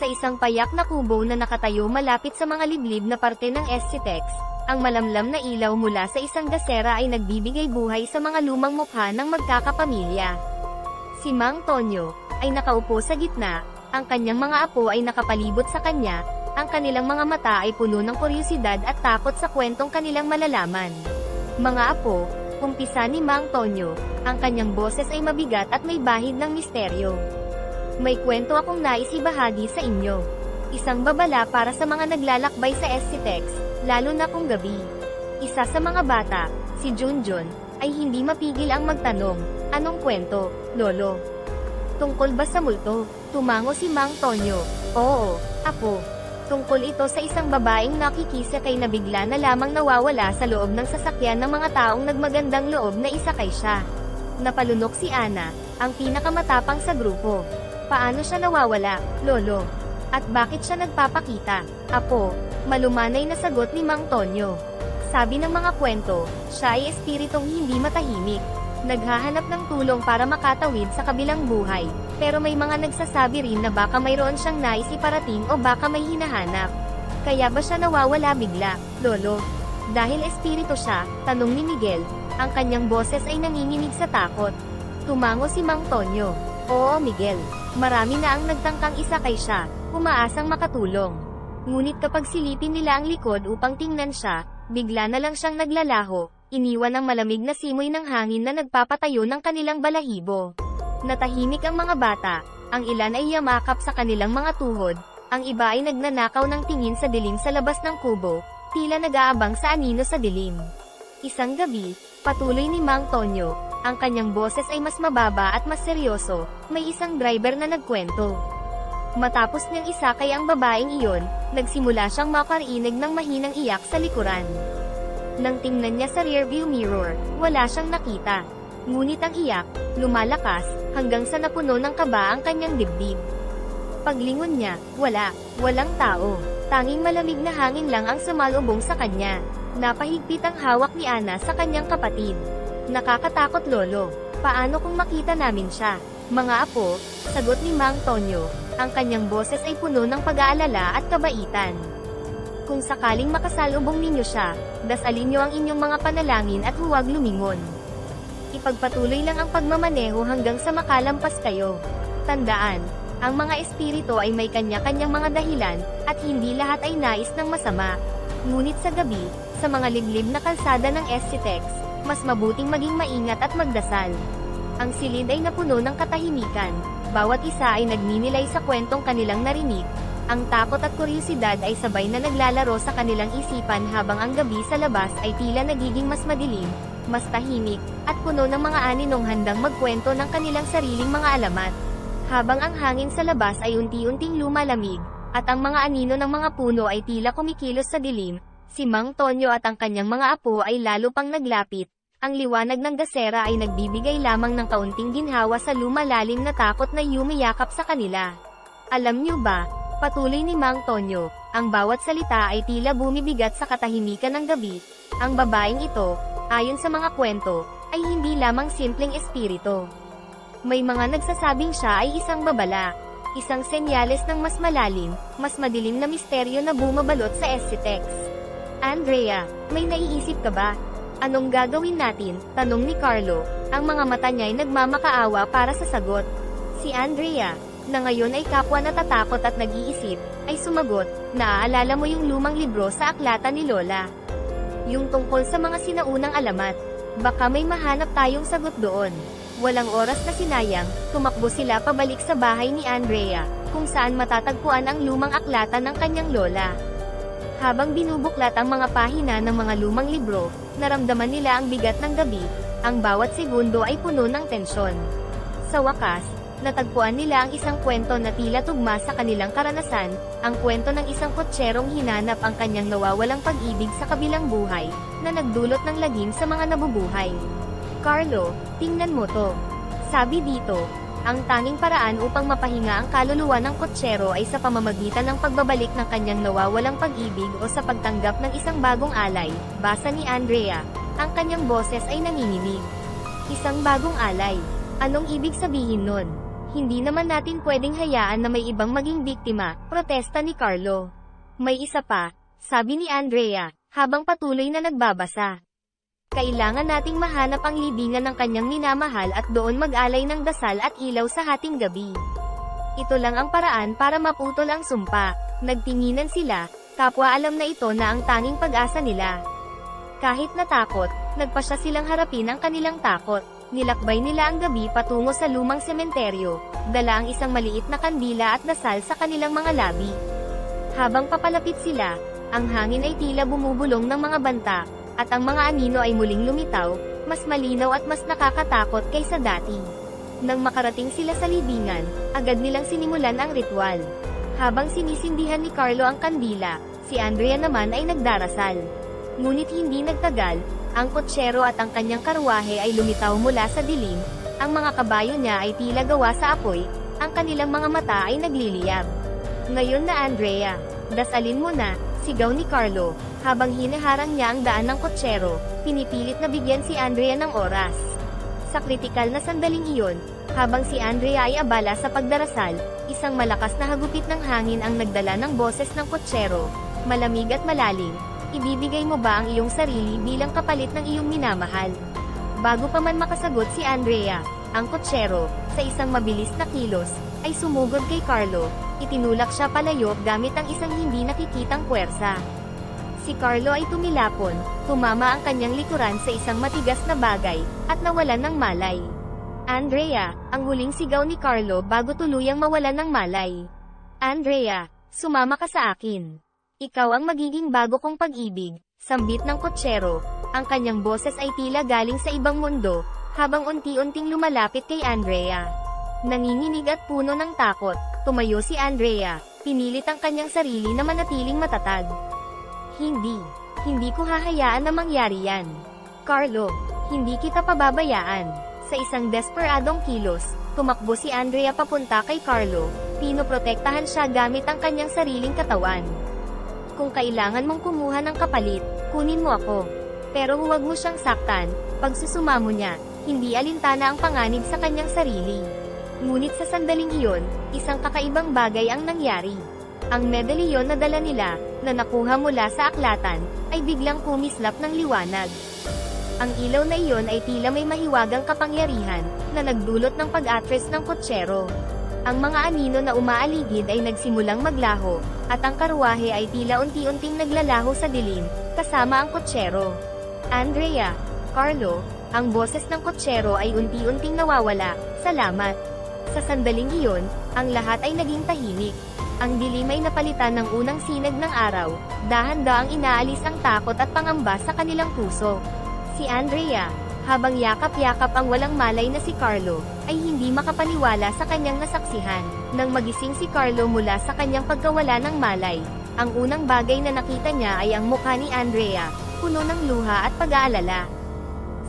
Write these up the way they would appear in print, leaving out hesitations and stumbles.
Sa isang payak na kubo na nakatayo malapit sa mga liblib na parte ng SCTEX, ang malamlam na ilaw mula sa isang gasera ay nagbibigay buhay sa mga lumang mukha ng magkakapamilya. Si Mang Tonyo ay nakaupo sa gitna, ang kanyang mga apo ay nakapalibot sa kanya, ang kanilang mga mata ay puno ng kuryosidad at takot sa kwentong kanilang malalaman. Mga apo, umpisa ni Mang Tonyo, ang kanyang boses ay mabigat at may bahid ng misteryo. May kwento akong nais ibahagi sa inyo. Isang babala para sa mga naglalakbay sa SCTEX, lalo na kung gabi. Isa sa mga bata, si Junjun, ay hindi mapigil ang magtanong, anong kwento, lolo? Tungkol ba sa multo? Tumango si Mang Tonyo. Oo, apo. Tungkol ito sa isang babaeng nakikisakay na bigla na lamang nawawala sa loob ng sasakyan ng mga taong nagmagandang loob na isakay siya. Napalunok si Ana, ang pinakamatapang sa grupo. Paano siya nawawala, lolo? At bakit siya nagpapakita? Apo, malumanay na sagot ni Mang Tonyo. Sabi ng mga kwento, siya ay espiritong hindi matahimik. Naghahanap ng tulong para makatawid sa kabilang buhay, pero may mga nagsasabi rin na baka mayroon siyang nais iparating o baka may hinahanap. Kaya ba siya nawawala bigla, lolo? Dahil espiritu siya, tanong ni Miguel, ang kanyang boses ay nanginginig sa takot. Tumango si Mang Tonyo. Oo Miguel, marami na ang nagtangkang isakay siya, umaasang makatulong. Ngunit kapag silipin nila ang likod upang tingnan siya, bigla na lang siyang naglalaho, iniwan ang malamig na simoy ng hangin na nagpapatayo ng kanilang balahibo. Natahimik ang mga bata, ang ilan ay yamakap sa kanilang mga tuhod, ang iba ay nagnanakaw ng tingin sa dilim sa labas ng kubo, tila nag-aabang sa anino sa dilim. Isang gabi, patuloy ni Mang Tonyo, ang kanyang boses ay mas mababa at mas seryoso, may isang driver na nagkwento. Matapos niyang isakay ang babaeng iyon, nagsimula siyang makarinig ng mahinang iyak sa likuran. Nang tingnan niya sa rearview mirror, wala siyang nakita. Ngunit ang iyak, lumalakas, hanggang sa napuno ng kaba ang kanyang dibdib. Paglingon niya, walang tao. Tanging malamig na hangin lang ang sumalubong sa kanya. Napahigpit ang hawak ni Ana sa kanyang kapatid. Nakakatakot lolo. Paano kung makita namin siya? Mga apo, sagot ni Mang Tonyo, ang kanyang boses ay puno ng pag-aalala at kabaitan. Kung sakaling makasalubong ninyo siya, dasalin niyo ang inyong mga panalangin at huwag lumingon. Ipagpatuloy lang ang pagmamaneho hanggang sa makalampas kayo. Tandaan, ang mga espiritu ay may kanya-kanyang mga dahilan, at hindi lahat ay nais ng masama. Ngunit sa gabi, sa mga liblib na kalsada ng SCTEX, mas mabuting maging maingat at magdasal. Ang silid ay napuno ng katahimikan, bawat isa ay nagninilay sa kwentong kanilang narinig. Ang takot at kuryosidad ay sabay na naglalaro sa kanilang isipan habang ang gabi sa labas ay tila nagiging mas madilim, mas tahimik, at puno ng mga aninong handang magkwento ng kanilang sariling mga alamat. Habang ang hangin sa labas ay unti-unting lumalamig, at ang mga anino ng mga puno ay tila kumikilos sa dilim, si Mang Tonyo at ang kanyang mga apo ay lalo pang naglapit. Ang liwanag ng gasera ay nagbibigay lamang ng kaunting ginhawa sa lumalalim na takot na yumiyakap sa kanila. Alam niyo ba, patuloy ni Mang Tonyo, ang bawat salita ay tila bumibigat sa katahimikan ng gabi. Ang babaeng ito, ayon sa mga kwento, ay hindi lamang simpleng espiritu. May mga nagsasabing siya ay isang babala, isang senyales ng mas malalim, mas madilim na misteryo na bumabalot sa SCTEX. Andrea, may naiisip ka ba? Anong gagawin natin? Tanong ni Carlo, ang mga mata niya ay nagmamakaawa para sa sagot. Si Andrea, na ngayon ay kapwa natatakot at nag-iisip, ay sumagot, naaalala mo yung lumang libro sa aklatan ni Lola? Yung tungkol sa mga sinaunang alamat. Baka may mahanap tayong sagot doon. Walang oras na sinayang, tumakbo sila pabalik sa bahay ni Andrea, kung saan matatagpuan ang lumang aklatan ng kanyang lola. Habang binubuklat ang mga pahina ng mga lumang libro, naramdaman nila ang bigat ng gabi, ang bawat segundo ay puno ng tensyon. Sa wakas, natagpuan nila ang isang kwento na tila tugma sa kanilang karanasan, ang kwento ng isang kotserong hinanap ang kanyang nawawalang pag-ibig sa kabilang buhay, na nagdulot ng lagim sa mga nabubuhay. Carlo, tingnan mo to. Sabi dito, ang tanging paraan upang mapahinga ang kaluluwa ng kotsero ay sa pamamagitan ng pagbabalik ng kanyang nawawalang pag-ibig o sa pagtanggap ng isang bagong alay, basa ni Andrea. Ang kanyang boses ay nanginginig. Isang bagong alay. Anong ibig sabihin nun? Hindi naman natin pwedeng hayaan na may ibang maging biktima, protesta ni Carlo. May isa pa, sabi ni Andrea, habang patuloy na nagbabasa. Kailangan nating mahanap ang libingan ng kanyang minamahal at doon mag-alay ng dasal at ilaw sa hating gabi. Ito lang ang paraan para maputol ang sumpa. Nagtinginan sila, kapwa alam na ito na ang tanging pag-asa nila. Kahit natakot, nagpasya silang harapin ang kanilang takot. Nilakbay nila ang gabi patungo sa lumang sementeryo, dala ang isang maliit na kandila at dasal sa kanilang mga labi. Habang papalapit sila, ang hangin ay tila bumubulong ng mga banta, at ang mga anino ay muling lumitaw, mas malinaw at mas nakakatakot kaysa dati. Nang makarating sila sa libingan, agad nilang sinimulan ang ritual. Habang sinisindihan ni Carlo ang kandila, si Andrea naman ay nagdarasal. Ngunit hindi nagtagal, ang kotsero at ang kanyang karwahe ay lumitaw mula sa dilim, ang mga kabayo niya ay tila gawa sa apoy, ang kanilang mga mata ay nagliliyab. Ngayon na Andrea, dasalin mo na, sigaw ni Carlo, habang hinaharang niya ang daan ng kotsero, pinipilit na bigyan si Andrea ng oras. Sa kritikal na sandaling iyon, habang si Andrea ay abala sa pagdarasal, isang malakas na hagupit ng hangin ang nagdala ng boses ng kotsero, malamig at malalim. Ibibigay mo ba ang iyong sarili bilang kapalit ng iyong minamahal? Bago pa man makasagot si Andrea, ang kotsero, sa isang mabilis na kilos, ay sumugod kay Carlo, itinulak siya palayo gamit ang isang hindi nakikitang puwersa. Si Carlo ay tumilapon, tumama ang kanyang likuran sa isang matigas na bagay, at nawalan ng malay. Andrea, ang huling sigaw ni Carlo bago tuluyang mawalan ng malay. Andrea, sumama ka sa akin. Ikaw ang magiging bago kong pag-ibig, sambit ng kotsero. Ang kanyang boses ay tila galing sa ibang mundo, habang unti-unting lumalapit kay Andrea. Nanginginig at puno ng takot, tumayo si Andrea, pinilit ang kanyang sarili na manatiling matatag. Hindi ko hahayaan na mangyari yan. Carlo, hindi kita pababayaan. Sa isang desperadong kilos, tumakbo si Andrea papunta kay Carlo, pinoprotektahan siya gamit ang kanyang sariling katawan. Kung kailangan mong kumuha ng kapalit, kunin mo ako. Pero huwag mo siyang saktan, pagsusuma mo niya, hindi alintana ang panganib sa kanyang sarili. Ngunit sa sandaling iyon, isang kakaibang bagay ang nangyari. Ang medalyon na dala nila, na nakuha mula sa aklatan, ay biglang kumislap ng liwanag. Ang ilaw na iyon ay tila may mahiwagang kapangyarihan, na nagdulot ng pag-atres ng kotsero. Ang mga anino na umaaligid ay nagsimulang maglaho, at ang karwahe ay tila unti-unting naglalaho sa dilim, kasama ang kotsero. Andrea, Carlo, ang boses ng kotsero ay unti-unting nawawala, salamat. Sa sandaling iyon, ang lahat ay naging tahimik. Ang dilim ay napalitan ng unang sinag ng araw, dahan-daang inaalis ang takot at pangamba sa kanilang puso. Si Andrea, habang yakap-yakap ang walang malay na si Carlo, ay hindi makapaniwala sa kanyang nasaksihan. Nang magising si Carlo mula sa kanyang pagkawala ng malay, ang unang bagay na nakita niya ay ang mukha ni Andrea, puno ng luha at pag-aalala.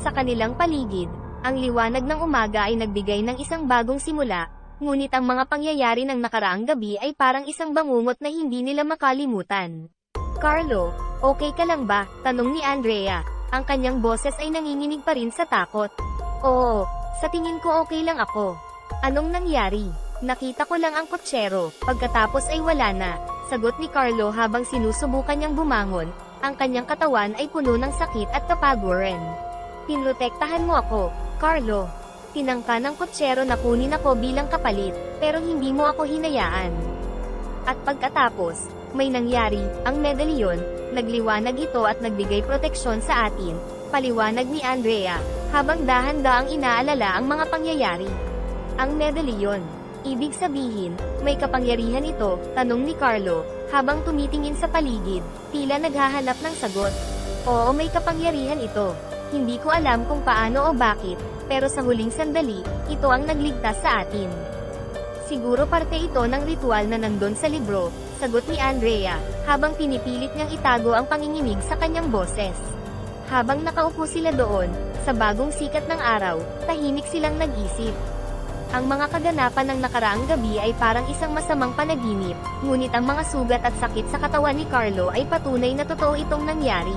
Sa kanilang paligid, ang liwanag ng umaga ay nagbigay ng isang bagong simula, ngunit ang mga pangyayari ng nakaraang gabi ay parang isang bangungot na hindi nila makalimutan. Carlo, okay ka lang ba? Tanong ni Andrea. Ang kanyang boses ay nanginginig pa rin sa takot. Oo, sa tingin ko okay lang ako. Anong nangyari? Nakita ko lang ang kotsero, pagkatapos ay wala na, sagot ni Carlo habang sinusubukan niyang bumangon, ang kanyang katawan ay puno ng sakit at kapaguran. Pinrotektahan mo ako, Carlo. Tinangka ng kotsero na kunin ako bilang kapalit, pero hindi mo ako hinayaan. At pagkatapos, may nangyari, ang medalyon, nagliwanag ito at nagbigay proteksyon sa atin, paliwanag ni Andrea, habang dahan-daang inaalala ang mga pangyayari. Ang medalyon, ibig sabihin, may kapangyarihan ito, tanong ni Carlo, habang tumitingin sa paligid, tila naghahanap ng sagot. Oo, may kapangyarihan ito. Hindi ko alam kung paano o bakit, pero sa huling sandali, ito ang nagligtas sa atin. Siguro parte ito ng ritual na nandun sa libro, sagot ni Andrea, habang pinipilit niyang itago ang panginginig sa kanyang boses. Habang nakaupo sila doon, sa bagong sikat ng araw, tahimik silang nag-isip. Ang mga kaganapan ng nakaraang gabi ay parang isang masamang panaginip, ngunit ang mga sugat at sakit sa katawan ni Carlo ay patunay na totoo itong nangyari.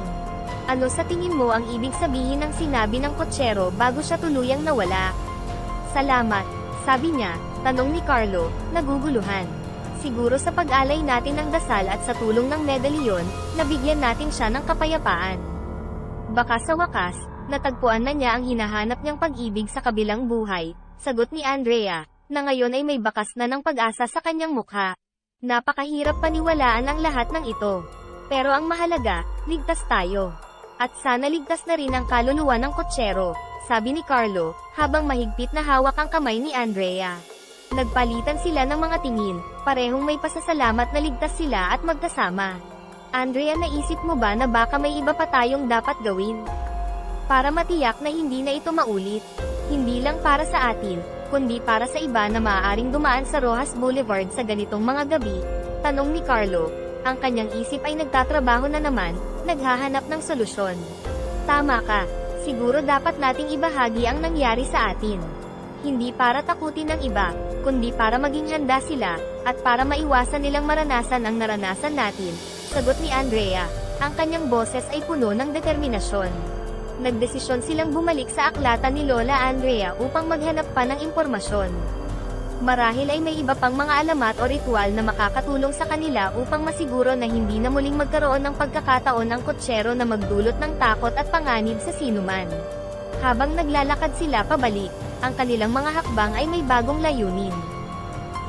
Ano sa tingin mo ang ibig sabihin ng sinabi ng kotsero bago siya tuluyang nawala? Salamat, sabi niya, Tanong ni Carlo, naguguluhan. Siguro sa pag-alay natin ng dasal at sa tulong ng medalyon, nabigyan natin siya ng kapayapaan. Baka sa wakas, natagpuan na niya ang hinahanap niyang pag-ibig sa kabilang buhay, sagot ni Andrea, na ngayon ay may bakas na ng pag-asa sa kanyang mukha. Napakahirap paniwalaan ang lahat ng ito. Pero ang mahalaga, ligtas tayo. At sana ligtas na rin ang kaluluwa ng kotsero, sabi ni Carlo, habang mahigpit na hawak ang kamay ni Andrea. Nagpalitan sila ng mga tingin, parehong may pasasalamat na ligtas sila at magkasama. Andrea, naisip mo ba na baka may iba pa tayong dapat gawin? Para matiyak na hindi na ito maulit. Hindi lang para sa atin, kundi para sa iba na maaaring dumaan sa Rojas Boulevard sa ganitong mga gabi, tanong ni Carlo. Ang kanyang isip ay nagtatrabaho na naman, naghahanap ng solusyon. Tama ka, siguro dapat nating ibahagi ang nangyari sa atin. Hindi para takutin ng iba, kundi para maging handa sila, at para maiwasan nilang maranasan ang naranasan natin, sagot ni Andrea. Ang kanyang boses ay puno ng determinasyon. Nagdesisyon silang bumalik sa aklatan ni Lola Andrea upang maghanap pa ng impormasyon. Marahil ay may iba pang mga alamat o ritual na makakatulong sa kanila upang masiguro na hindi na muling magkaroon ng pagkakataon ang kotsero na magdulot ng takot at panganib sa sinuman. Habang naglalakad sila pabalik, ang kanilang mga hakbang ay may bagong layunin.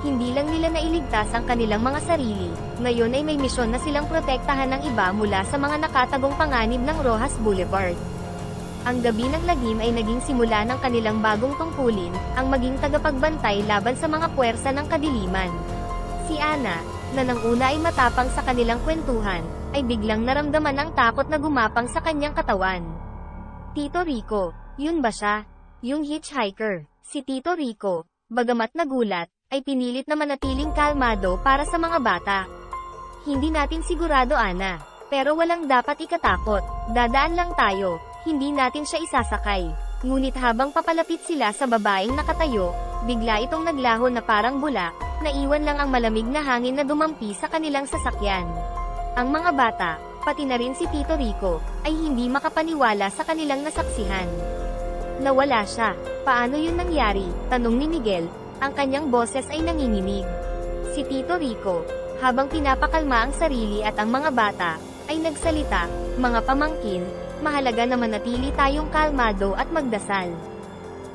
Hindi lang nila nailigtas ang kanilang mga sarili, ngayon ay may misyon na silang protektahan ng iba mula sa mga nakatagong panganib ng Rojas Boulevard. Ang gabi ng lagim ay naging simula ng kanilang bagong tungkulin, ang maging tagapagbantay laban sa mga puwersa ng kadiliman. Si Ana, na nang una ay matapang sa kanilang kwentuhan, ay biglang naramdaman ang takot na gumapang sa kanyang katawan. Tito Rico, yun ba siya? Yung hitchhiker, si Tito Rico, bagamat nagulat, ay pinilit na manatiling kalmado para sa mga bata. Hindi natin sigurado, Ana, pero walang dapat ikatakot, dadaan lang tayo. Hindi natin siya isasakay. Ngunit habang papalapit sila sa babaeng nakatayo, bigla itong naglaho na parang bula, naiwan lang ang malamig na hangin na dumampi sa kanilang sasakyan. Ang mga bata, pati na rin si Tito Rico, ay hindi makapaniwala sa kanilang nasaksihan. Nawala siya. Paano yun nangyari? Tanong ni Miguel, ang kanyang boses ay nanginginig. Si Tito Rico, habang pinapakalma ang sarili at ang mga bata, ay nagsalita, mga pamangkin, mahalaga na manatili tayong kalmado at magdasal.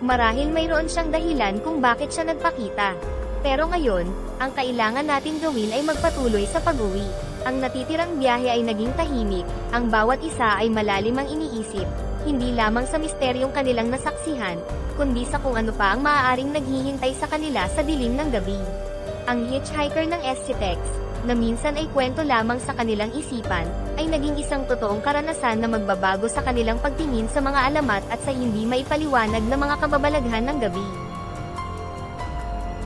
Marahil mayroon siyang dahilan kung bakit siya nagpakita. Pero ngayon, ang kailangan natin gawin ay magpatuloy sa pag-uwi. Ang natitirang biyahe ay naging tahimik, ang bawat isa ay malalim ang iniisip, hindi lamang sa misteryong kanilang nasaksihan, kundi sa kung ano pa ang maaaring naghihintay sa kanila sa dilim ng gabi. Ang hitchhiker ng SCTEX, na minsan ay kwento lamang sa kanilang isipan, ay naging isang totoong karanasan na magbabago sa kanilang pagtingin sa mga alamat at sa hindi maipaliwanag na mga kababalaghan ng gabi.